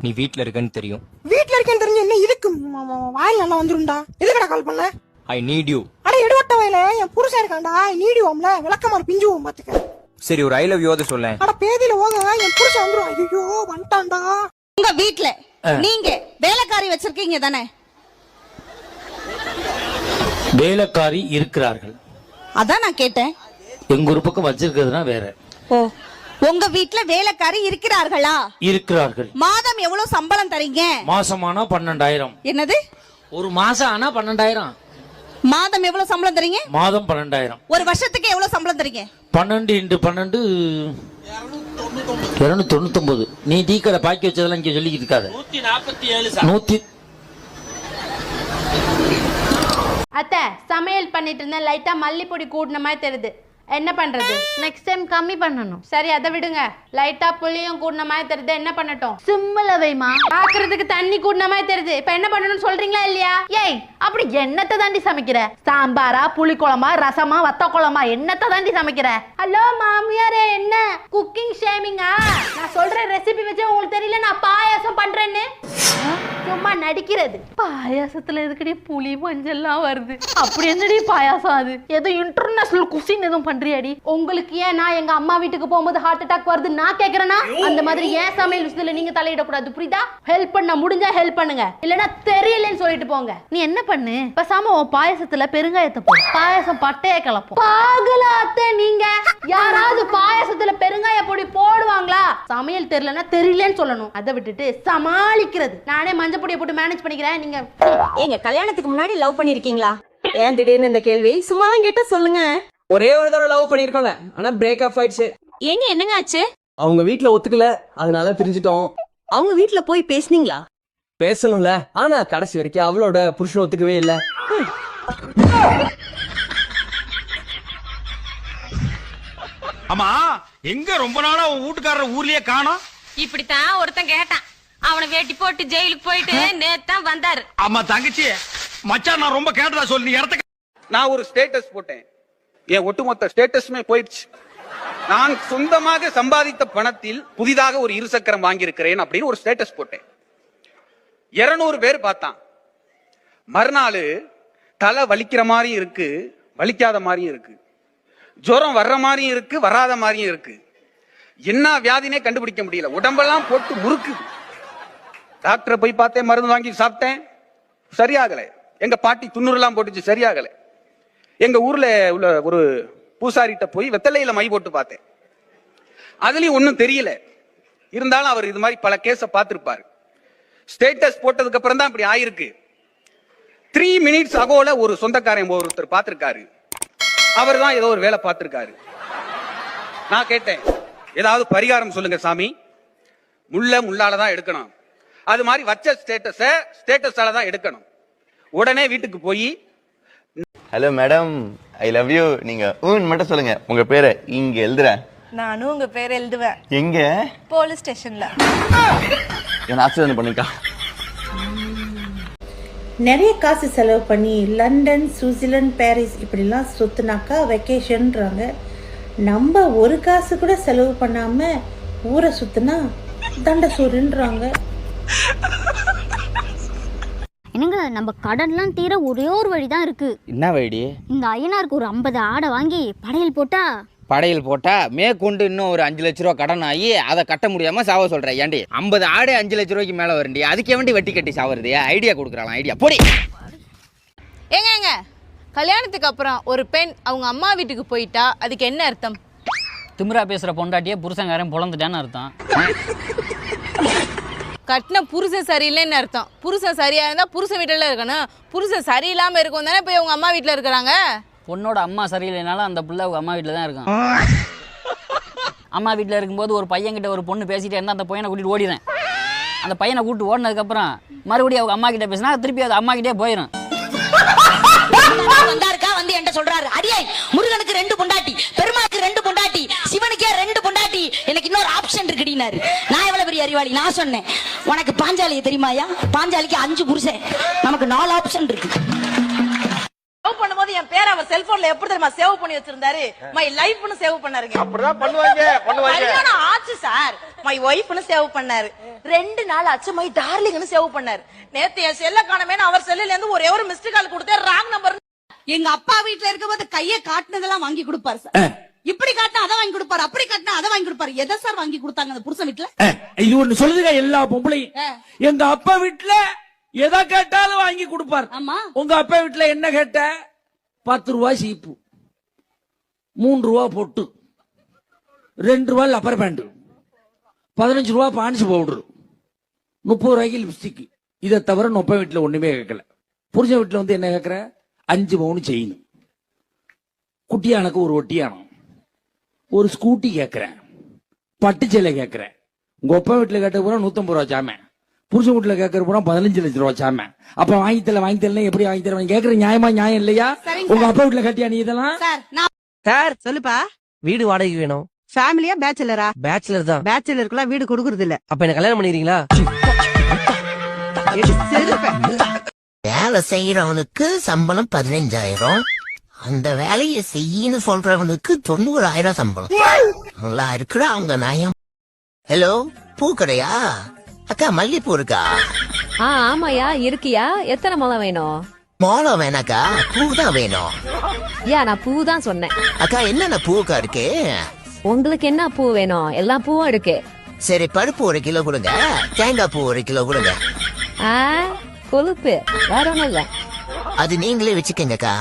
நீ வீட்ல இருக்கன்னு தெரியும். வீட்ல இருக்கேன்னு தெரிஞ்சு என்ன இதுக்கு வாயில் நல்லா வந்துருண்டா. எதுக்கடா கால் பண்ண? I need you. அட எடுவட்ட வயல என் புருஷன் இருக்கான்டா. ஐ நீட் யூம்ல விளக்கமாறு பிஞ்சுவோம் பாத்துக்க. சரி ஒரு ஐ லவ் யூ அத சொல்லேன். அட பேதியில ஓங்க என் புருஷன் வந்துரும். ஐயோ வந்துட்டான்டா. உங்க வீட்ல நீங்க வேலைக்காரி வச்சிருக்கீங்க தானே? வேலைக்காரி இருக்கிறார்கள். அதான் நான் கேட்டேன். எங்க ஒரு பக்கம் வச்சிருக்கிறதுனா வேற. ஓ, உங்க வீட்ல வேலைக்காரி இருக்கிறார்களா? இருக்கிறார்கள். மாதம் எவ்வளவு சம்பளம் தரீங்க? மாசமானா 12,000. என்னது? ஒரு மாசம் ஆனா 12,000. மாதம் எவ்வளவு சம்பளம் தரீங்க? மாதம் 12,000. ஒரு வருஷத்துக்கு எவ்வளவு சம்பளம் தரீங்க? 12 × 12 299. நீ டீ கடை பாக்கி வச்சதெல்லாம் இங்க சொல்லிக்கிட்டு இருக்காத. 147. அத்தை சமையல் பண்ணிட்டு இருந்தேன், லைட்டா மல்லிப்பொடி கூட்டின மாதிரி தெரியுது, என்ன பண்றது? நெக்ஸ்ட் டைம் கம்மி பண்ணணும். சரி அதை விடுங்க. லைட்டா புளியும் கூட்டின மாதிரி தெரியுது, என்ன பண்ணட்டும்? சிம்மில் வைமா. பாக்குறதுக்கு தண்ணி கூட்டின மாதிரி தெரியுது, இப்ப என்ன பண்ணணும்னு சொல்றீங்களா இல்லையா? ஏய் அப்படி என்னத்தை தாண்டி சமைக்கிற? சாம்பாரா, புளி குழம்பா, ரசமா, வத்த குழம்பா, என்னத்தை தாண்டி சமைக்கிற? ஹலோ மாமியாரே, என்ன குக்கிங் ஷேமிங்கா? நான் சொல்ற ரெசிபி வச்சு உங்களுக்கு தெரியல நான் பாயாசம் பண்றேன்னு? சும்மா நடிக்கிறது. பாயாசத்துல எதுக்கடி புளி மஞ்சள்லாம் வருது? அப்படி என்னடி பாயாசம் அது? ஏதோ இன்டர்நேஷனல் குசின் எதுவும் பண்றியாடி? உங்களுக்கு ஏன் நான் எங்க அம்மா வீட்டுக்கு போகும்போது ஹார்ட் அட்டாக் வருது நான் கேக்குறேன்னா, அந்த மாதிரி ஏன் சமையல் விஷயத்துல நீங்க தலையிடக்கூடாது, புரியுதா? ஹெல்ப் பண்ண முடிஞ்சா ஹெல்ப் பண்ணுங்க, இல்லனா தெரியலன்னு சொல்லிட்டு போங்க. நீ என்ன பண்ணு, பேசாம உன் பாயாசத்துல பெருங்காயத்தை போடு, பாயாசம் பட்டைய கலப்போம். பாகலா அத்தை நீங்க? யாராவது பாயாசத்துல பெருங்காய பொடி போடுவாங்களா? சமையல் தெரியலன்னா தெரியலன்னு சொல்லணும், அதை விட்டுட்டு சமாளிக்கிறது. நானே மஞ்சள் பொடியை போட்டு மேனேஜ் பண்ணிக்கிறேன். நீங்க ஏங்க கல்யாணத்துக்கு முன்னாடி லவ் பண்ணிருக்கீங்களா? ஏன் திடீர்னு இந்த கேள்வி? சும்மா தான் கேட்டா சொல்லுங்க. ஒரே ஒரு தடவை லவ் பண்ணிருக்கோம்ல, ஆனா பிரேக் ஆஃப் ஆயிடுச்சு. ஏங்க என்னங்க ஆச்சு? அவங்க வீட்ல ஒத்துக்கல, அதனால பிரிஞ்சிட்டோம். அவங்க வீட்ல போய் பேசுனீங்களா? பேசணும்ல, ஆனா கடைசி வரைக்கும் அவளோட புருஷன் ஒத்துக்கவே இல்ல. ஆமா எங்க ரொம்ப நாளா உன் வீட்டுக்காரர் ஊர்லயே காணோம்? இப்படித்தான் ஒருத்தன் கேட்டான், அவனை வேட்டி போட்டு ஜெயிலுக்கு போயிட்டு நேத்தான் வந்தாரு. ஆமா தங்கச்சி, மச்சான் நான் ரொம்ப கேட்டதா சொல்லி நீ இடத்த. நான் ஒரு ஸ்டேட்டஸ் போட்டேன், என் ஒட்டுமொத்த ஸ்டேட்டஸுமே போயிடுச்சு. நான் சொந்தமாக சம்பாதித்த பணத்தில் புதிதாக ஒரு இருசக்கரம் வாங்கியிருக்கிறேன் அப்படின்னு ஒரு ஸ்டேட்டஸ் போட்டேன். 200 பேர் பார்த்தான். மறுநாள் தலை வலிக்கிற மாதிரியும் இருக்கு, வலிக்காத மாதிரியும் இருக்கு, ஜுரம் வர்ற மாதிரியும் இருக்கு, வராத மாதிரியும் இருக்கு. என்ன வியாதினே கண்டுபிடிக்க முடியல, உடம்பெல்லாம் போட்டு முறுக்கு. டாக்டரை போய் பார்த்தேன், மருந்து வாங்கி சாப்பிட்டேன், சரியாகலை. எங்க பாட்டி துண்ணூறுலாம் போட்டுச்சு, சரியாகலை. எங்க ஊர்ல உள்ள ஒரு பூசாரிட்ட போய் வெத்தலையில மை போட்டு பார்த்தேன், அதுலயும் ஒன்னும் தெரியல. இருந்தாலும் அவர் இது மாதிரி பல கேஸ பார்த்திருப்பாரு. ஸ்டேட்டஸ் போட்டதுக்கு அப்புறம் தான் இப்படி ஆயிருக்கு. 3 minutes அகோல ஒரு சொந்தக்காரன் ஒருத்தர் பார்த்திருக்காரு, அவர் தான் ஏதோ ஒரு வேலை பார்த்திருக்காரு. நான் கேட்டேன், ஏதாவது பரிகாரம் சொல்லுங்க சாமி, முள்ளாலதான் எடுக்கணும், அது மாதிரி வச்ச ஸ்டேட்டஸால தான் எடுக்கணும். உடனே வீட்டுக்கு போய், hello madam, I love you, நீங்க மட்டும் சொல்லுங்க, உங்க பேரை இங்க எழுதுறேன். நானும் உங்க பேர் எழுதுவேன். எங்க? போலீஸ் ஸ்டேஷன்ல. என்ன ஆக்சிடென்ட் பண்ணிருக்கா? நிறைய காசு செலவு பண்ணி லண்டன், சுவிட்சர்லாந்து, பாரிஸ் இப்படிலாம் சுத்தினாக்கா வெக்கேஷன்றாங்க. நம்ம ஒரு காசு கூட செலவு பண்ணாம ஊரை சுத்தினா தண்டசூருன்றாங்க. என்னங்க நம்ம கடன்லாம் தீர ஒரே ஒரு வழிதான் இருக்கு. என்ன வழி? இந்த ஐயனாருக்கு ஒரு 50 ஆடை வாங்கி படையல் போட்டா மேற்கொண்டு இன்னும் ஒரு 5 லட்ச ரூபா கடன் ஆகி அதை கட்ட முடியாம சாவ சொல்றேன். ஏண்டி 50 ஆடே 5 லட்ச ரூபாய்க்கு மேல வருண்டி, அதுக்கு வேண்டி வட்டி கட்டி சாவறது? ஐடியா கொடுக்குறாங்க, ஐடியா போடி. ஏங்க கல்யாணத்துக்கு அப்புறம் ஒரு பெண் அவங்க அம்மா வீட்டுக்கு போயிட்டா அதுக்கு என்ன அர்த்தம்? திமிரா பேசுற பொண்டாட்டியே புருஷங்காரன் பொழந்துட்டான்னு அர்த்தம். கட்டின புருஷன் சரியில்லைன்னு அர்த்தம். புருஷன் சரியா இருந்தா புருஷன் வீட்டுல இருக்கணும், புருஷன் சரியில்லாம இருக்கும் தானே போய் அவங்க அம்மா வீட்டுல இருக்கிறாங்க. பொண்ணோட அம்மா சரியில்லைனாலும் அந்த பிள்ளை அவங்க அம்மா வீட்டில் தான் இருக்கும். அம்மா வீட்டில் இருக்கும்போது ஒரு பையன்கிட்ட ஒரு பொண்ணு பேசிட்டே இருந்தால் அந்த பையனை கூட்டிட்டு ஓடிடுறேன். அந்த பையனை கூப்பிட்டு ஓடினதுக்கப்புறம் மறுபடியும் அவங்க அம்மா கிட்ட பேசினா திருப்பி அது அம்மா கிட்டே போயிடும். வந்தாருக்கா வந்து என்ன சொல்றாரு? அடியே முருகனுக்கு 2 பொண்டாட்டி, பெருமாளுக்கு 2 பொண்டாட்டி, சிவனுக்கே 2 பொண்டாட்டி, எனக்கு இன்னொரு ஆப்ஷன் இருக்குடினாரு. நான் எவ்வளவு பெரிய அறிவாளி? நான் சொன்னேன், உனக்கு பாஞ்சாலியை தெரியுமாயா? பாஞ்சாலிக்கு 5 புருஷன், நமக்கு 4 ஆப்ஷன் இருக்கு. லவ் பண்ணும்போது என் பேரை அவர் செல்போன்ல எப்படி தெரியுமா சேவ் பண்ணி வச்சிருந்தாரு? மை லைஃப்னு சேவ் பண்ணாருங்க. அப்படிதான் பண்ணுவாங்க. கல்யாணம் ஆச்சு சார், மை ஒய்ஃப்னு சேவ் பண்ணாரு. 2 நாள் ஆச்சு மை டார்லிங்னு சேவ் பண்ணாரு. நேத்து என் செல்ல காணமேன்னு அவர் செல்லுல இருந்து ஒரே ஒரு மிஸ்டு கால் கொடுத்தேன், ராங் நம்பர். எங்க அப்பா வீட்டுல இருக்கும்போது கையை காட்டுனதெல்லாம் வாங்கி கொடுப்பாரு சார். இப்படி காட்டினா அதை வாங்கி கொடுப்பாரு, அப்படி காட்டினா அதை வாங்கி கொடுப்பாரு. எதை சார் வாங்கி கொடுத்தாங்க அந்த புருஷன் வீட்டுல? இது ஒண்ணு சொல்லுதுங்க எல்லா பொம்பளையும். எங்க அப்பா வீட்டுல எதை கேட்டாலும் வாங்கி கொடுப்பாரு. ஆமா. உங்க அப்பா வீட்டுல என்ன கேட்ட? 10 ரூபாய் சீப்பு, 3 ரூபா பொட்டு, 2 ரூபாய் லப்பர் பேண்ட், 15 ரூபாய் பான்ஸ் பவுடர், 30 ரூபாய்க்கு லிப்ஸ்டிக். இதை தவிர நொப்ப வீட்டுல ஒண்ணுமே கேட்கல. புருஷன் வீட்டுல வந்து என்ன கேட்கற? 5 பவுன் செயின், குட்டியானுக்கு ஒரு ஒட்டியானம், ஒரு ஸ்கூட்டி கேட்கிறேன், பட்டு சேலை கேட்கிறேன். உங்க அப்பா வீட்டுல கேட்ட பூரா 150 ரூபா சாம, புருஷன் வீட்டுல கேட்கற பூரா 15 லட்சம் ரூபா சாம. அப்ப வாங்கி தரல எப்படி வாங்கி தர? கேட்கற நியாயமா நியாயம் இல்லையா? உங்க அப்பா வீட்டுல கட்டியா நீ இதெல்லாம்? சார் சொல்லுப்பா. வீடு வாடகைக்கு வேணும். ஃபேமிலியா பேச்சுலரா? பேச்சுலர் தான். பேச்சுலருக்குலாம் வீடு கொடுக்கறது இல்ல. அப்ப என்ன கல்யாணம் பண்ணிக்கிறீங்களா? வேலை செய்யறவனுக்கு சம்பளம் 15,000, அந்த வேலையை செய்யன்னு சொல்றவனுக்கு 90,000 சம்பளம். நல்லா இருக்குடா அவங்க நியாயம். ஹலோ, பூக்கடையா? அக்கா மல்லிப்பூ இருக்கா? ஆமாயா இருக்கியா? எத்தனை முளம் வேணும்? மோளம் வேணாக்கா, பூ தான் வேணும். நான் பூ தான் சொன்னேன். அக்கா என்னென்ன பூக்கா இருக்கு? உங்களுக்கு என்ன பூ வேணும்? எல்லா பூவும் இருக்கு. சரி, பருப்பு 1 கிலோ கொடுங்க, தேங்காய் பூ 1 கிலோ கொடுங்க. கொழுப்பு வேற ஒண்ணும் இல்ல. அது நீங்களே வச்சுக்கங்கக்கா.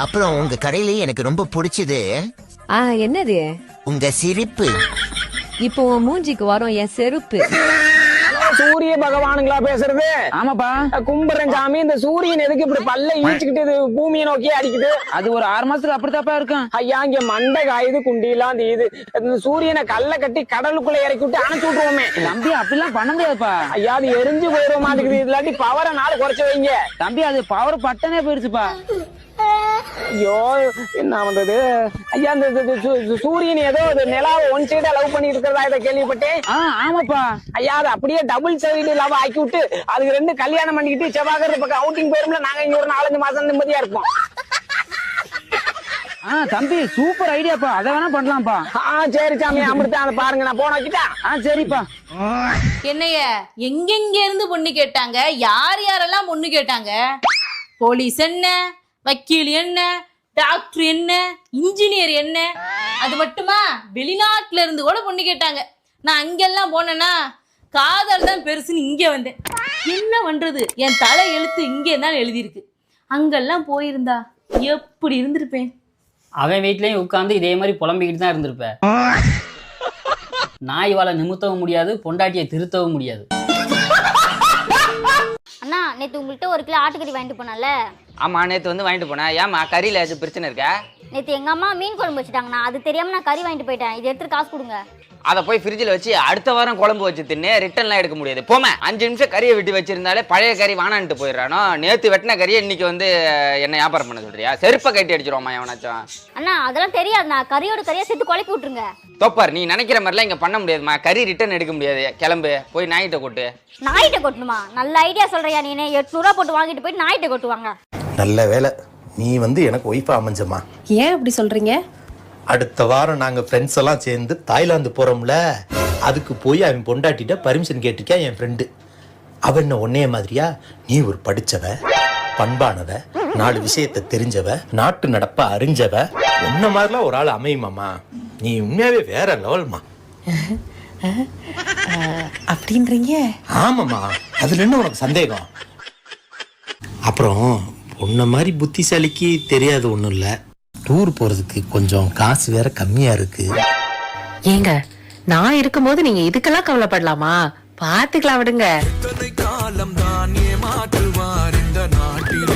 அப்புறம் உங்க கடையிலேயே எனக்கு ரொம்ப பிடிச்சது என்னது? உங்க சிரிப்பு. இப்போ உன் மூஞ்சிக்கு வரும் என் செருப்பு. சூரிய பகவானுங்களா பேசுறது? ஆமாப்பா. கும்பிடுறேன் சாமி. இந்த சூரியன் எதுக்கு இப்படி பல்ல ஈச்சுக்கிட்டு பூமியை நோக்கி அடிக்குது? அது ஒரு 6 மாசத்துக்கு அப்படித்தாப்பா இருக்கும். ஐயா, இங்க மண்டை காயுது, குண்டியெல்லாம் தீயுது. இந்த சூரியனை கல்ல கட்டி கடலுக்குள்ள இறக்கி விட்டு அணைச்சு விட்டுருவோமே. தம்பி அப்படிலாம் பண்ண முடியாதுப்பா. ஐயா, அது எரிஞ்சு போயிட மாட்டேங்குது. இல்லாட்டி பவரை 4 குறைச்சு வைங்க. தம்பி, அது பவர் பட்டனே போயிருச்சுப்பா. ஐயோ, என்ன பண்றது? ஐயா, இந்த சூரியன் ஏதோ நிலாவை 1 சைடா லவ் பண்ணி இருக்கிறதா இதை கேள்விப்பட்டேன். ஆமாப்பா. ஐயா, அது அப்படியே டபுள் சைடு லவ் ஆக்கி விட்டு அதுக்கு 2 கல்யாணம் பண்ணிக்கிட்டு செவ்வாய்க்கிழமை பக்கம் அவுட்டிங் போயிரும்ல. நாங்க இங்க ஒரு 4-5 மாசம் நிம்மதியா இருப்போம். தம்பி, சூப்பர் ஐடியாப்பா. அதை வேணா பண்ணலாம்ப்பா. சரி சாமி, அமிர்தா அதை பாருங்க, நான் போன வச்சுட்டா. சரிப்பா. என்னைய எங்கெங்க இருந்து பொண்ணு கேட்டாங்க? யார் யாரெல்லாம் பொண்ணு கேட்டாங்க? போலீஸ் என்ன, வக்கீல் என்ன, டாக்டர் என்ன, இன்ஜினியர் என்ன, அது மட்டுமா வெளிநாட்டுல இருந்து கூட பொண்ணு கேட்டாங்க. நான் அங்கெல்லாம் போனேன்னா காதல் தான் பெருசுன்னு இங்க வந்தேன். என்ன பண்றது, என் தலை எழுத்து இங்கே தான் எழுதியிருக்கு. அங்கெல்லாம் போயிருந்தா எப்படி இருந்திருப்பேன்? அவன் வீட்லயும் உட்காந்து இதே மாதிரி புலம்பிக்கிட்டு தான் இருந்திருப்ப. நாய் வாழை நிமித்தவும் முடியாது, பொண்டாட்டியை திருத்தவும் முடியாது. அண்ணா, நேத்து உங்கள்கிட்ட 1 கிலோ ஆட்டுக்கறி வாங்கிட்டு போனால? ஆமா, நேத்து வந்து வாங்கிட்டு போனேன். ஏமா கறியில ஏதாச்சும் பிரச்சனை இருக்கா? நேத்து எங்க அம்மா மீன் குழம்பு வச்சுட்டாங்கண்ணா, அது தெரியாம நான் கறி வாங்கிட்டு போயிட்டேன். இது எடுத்து காசு கொடுங்க. அதை போய் ஃப்ரிட்ஜில் வச்சு அடுத்த வாரம் குழம்பு வச்சு தின்னு ரிட்டர்ன்லாம் எடுக்க முடியாது. போமே 5 நிமிஷம் கறியை வெட்டி வச்சிருந்தாலே பழைய கறி வானான்ட்டு போயிடுறானோ. நேற்று வெட்டின கறியை இன்னைக்கு வந்து என்ன வியாபாரம் பண்ண சொல்றியா? செருப்பை கட்டி அடிச்சிருவோமா எவனாச்சும்? அண்ணா, அதெல்லாம் தெரியாதுண்ணா. கறியோட கறியை சேர்த்து குழப்பி விட்டுருங்க. தோப்பார், நீ நினைக்கிற மாதிரிலாம் இங்கே பண்ண முடியாதுமா. கறி ரிட்டர்ன் எடுக்க முடியாது. கிளம்பு, போய் நாய்கிட்ட கொட்டு. நாய்கிட்ட கொட்டணுமா? நல்ல ஐடியா சொல்றியா நீ? 800 ரூபா போட்டு வாங்கிட்டு போய் நாய்கிட்ட கொட்டுவாங்க. நல்ல வேலை நீ வந்து எனக்கு ஒய்ஃபா அமைஞ்சமா. ஏன் அப்படி சொல்றீங்க? அடுத்த வாரம் நாங்க ஃப்ரெண்ட்ஸ் எல்லாம் சேர்ந்து தாய்லாந்து போறோம்ல, அதுக்கு போய் அவன் பொண்டாட்டிட்ட பர்மிஷன் கேட்டிருக்கா என் ஃப்ரெண்டு. அவன் என்ன ஒன்னே மாதிரியா? நீ ஒரு படிச்சவ, பண்பானவ, 4 விஷயத்தை தெரிஞ்சவ, நாட்டு நடப்ப அறிஞ்சவ, உன்ன மாதிரிலாம் ஒரு ஆள் அமையுமாமா. நீ உண்மையாவே வேற லெவல்மா. அப்படின்றீங்க? ஆமாமா, அதுல என்ன உனக்கு சந்தேகம்? அப்புறம் உன்ன மாதிரி புத்திசாலிக்கு தெரியாது ஒண்ணும் இல்ல, டூர் போறதுக்கு கொஞ்சம் காசு வேற கம்மியா இருக்கு. ஏங்க, நான் இருக்கும்போது நீங்க இதுக்கெல்லாம் கவலைப்படலாமா? பாத்துக்கலாம் விடுங்க.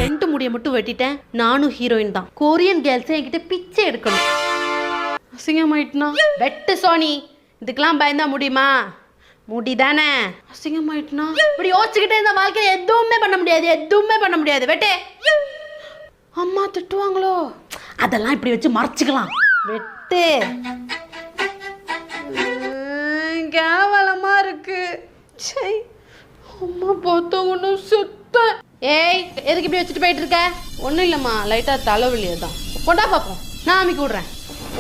2 முடியை மட்டும் வெட்டிட்டேன். நானும் ஹீரோயின் தான். கொரியன் கேர்ள்ஸ் என்கிட்ட பிச்சை எடுக்கணும். அசிங்கமாயிட்டுனா வெட்டு சோனி. இதுக்கெல்லாம் பயந்தா முடியுமா? முடிதானே? அசிங்கமாயிட்டுனா இப்படி யோசிச்சுக்கிட்டே இந்த வாழ்க்கையில எதுவுமே பண்ண முடியாது, எதுவுமே பண்ண முடியாது. வெட்டு. அம்மா திட்டுவாங்களோ, அதெல்லாம் இப்படி வச்சு மறைச்சிக்கலாம். வெட்டு. கேவலமா இருக்கு. அம்மா பார்த்தவனும் சுத்த ஏய் எதுக்கு இப்படி வச்சுட்டு போயிட்டு இருக்க? ஒன்றும் இல்லைம்மா, லைட்டாக தலைவலி தான். கொண்டா பார்ப்போம், நான் அமுக்கி விட்றேன்.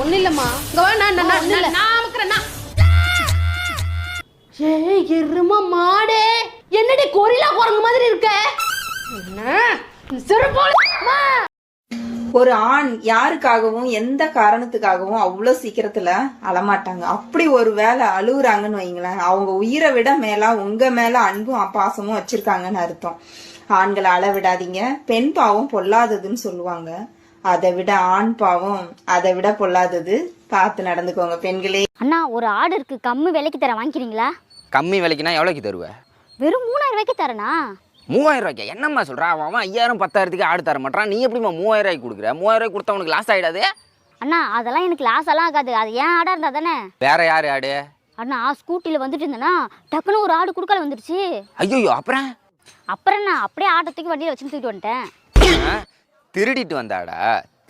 ஒன்றும் இல்லைம்மா, இங்கே வா, நான் அமுக்குறேன். ஏய் எருமா மாடே, என்னடி கொரிலா குரங்கு மாதிரி இருக்க? ஒரு ஆண் யாருக்காகவும் எந்த காரணத்துக்காகவும் அவ்வளோ சீக்கிரத்துல அழமாட்டாங்க. அப்படி ஒரு வேலை அழுகுறாங்கன்னு வைங்களேன், அவங்க உயிரை விட மேல உங்க மேல அன்பும் பாசமும் வச்சிருக்காங்கன்னு அர்த்தம். ஆண்களை அழ விடாதீங்க. பெண் பாவம் பொல்லாததுன்னு சொல்லுவாங்க. அதை விட ஆண் பாவம் அதை விட பொல்லாதது. பார்த்து நடந்துக்கோங்க பெண்களே. அண்ணா ஒரு ஆடு இருக்கு, கம்மி விலைக்கு தர வாங்கிக்கிறீங்களா? கம்மி விலைக்குனா எவ்வளோக்கு தருவ? வெறும் 3000 ரூபாய்க்கு தரேனா? 3000 ரூபாய்க்கு என்னம்மா சொல்கிறா? அவன் 5000 10,000க்கு ஆடு தர மாட்டான். நீ எப்படிம்மா 3000 ரூபாய்க்கு கொடுக்குற? 3000 ரூபாய்க்கு கொடுத்தா உனக்கு லாஸ் ஆகிடாது? அண்ணா அதெல்லாம் எனக்கு லாஸ் எல்லாம் ஆகாது. அது ஏன் ஆடா இருந்தா தானே. வேற யார் ஆடு? அண்ணா ஸ்கூட்டியில் வந்துட்டு இருந்தேன்னா டக்குன்னு ஒரு ஆடு குறுக்கால வந்துருச்சு. ஐயோ அப்புறம் என்ன அப்படியே ஆட்டத்துக்கு வண்டியில் வச்சு தூக்கிட்டு வந்துட்டேன். திருடிட்டு வந்தாடா?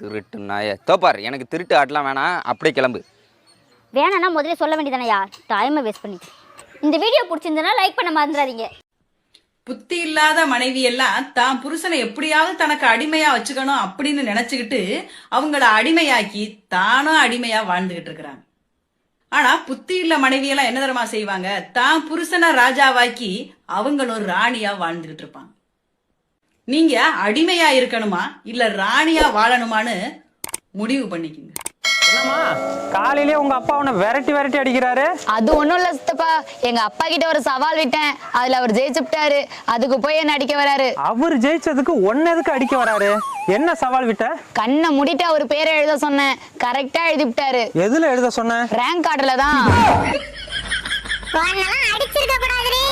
திருட்டு நாய தோப்பார். எனக்கு திருட்டு ஆட்டெலாம் வேணாம், அப்படியே கிளம்பு. வேணான்னா முதல்ல சொல்ல வேண்டியதானயா, டைமை வேஸ்ட் பண்ணிட்டு. இந்த வீடியோ பிடிச்சிருந்தனா லைக் பண்ண மறந்துடாதீங்க. புத்தி இல்லாத மனைவி எல்லாம் தான் புருஷனை எப்படியாவது தனக்கு அடிமையா வச்சுக்கணும் அப்படின்னு நினைச்சுக்கிட்டு அவங்கள அடிமையாக்கி தானும் அடிமையா வாழ்ந்துகிட்டு இருக்கிறாங்க. ஆனா புத்தி இல்ல மனைவி எல்லாம் என்ன தரமா செய்வாங்க? தான் புருஷனை ராஜாவாக்கி அவங்களும் ராணியா வாழ்ந்துகிட்டு இருப்பாங்க. நீங்க அடிமையா இருக்கணுமா இல்ல ராணியா வாழணுமான்னு முடிவு பண்ணிக்கங்க. என்னம்மா காலையிலேயே உங்க அப்பா உன்னை விரட்டி அடிக்கிறாரு? அது ஒண்ணும் இல்ல சித்தப்பா, எங்க அப்பா கிட்ட ஒரு சவால் விட்டேன், அதுல அவர் ஜெயிச்சுட்டாரு. அதுக்கு போய் என்ன அடிக்க வராரு. அவர் ஜெயிச்சதுக்கு ஒன்னு எதுக்கு அடிக்க வராரு? என்ன சவால் விட்ட? கண்ணை மூடிட்டு அவர் பேரை எழுத சொன்னேன், கரெக்டா எழுதி விட்டாரு. எதுல எழுத சொன்ன? ரேங்க் கார்டுல தான். அடிச்சிருக்க கூடாது.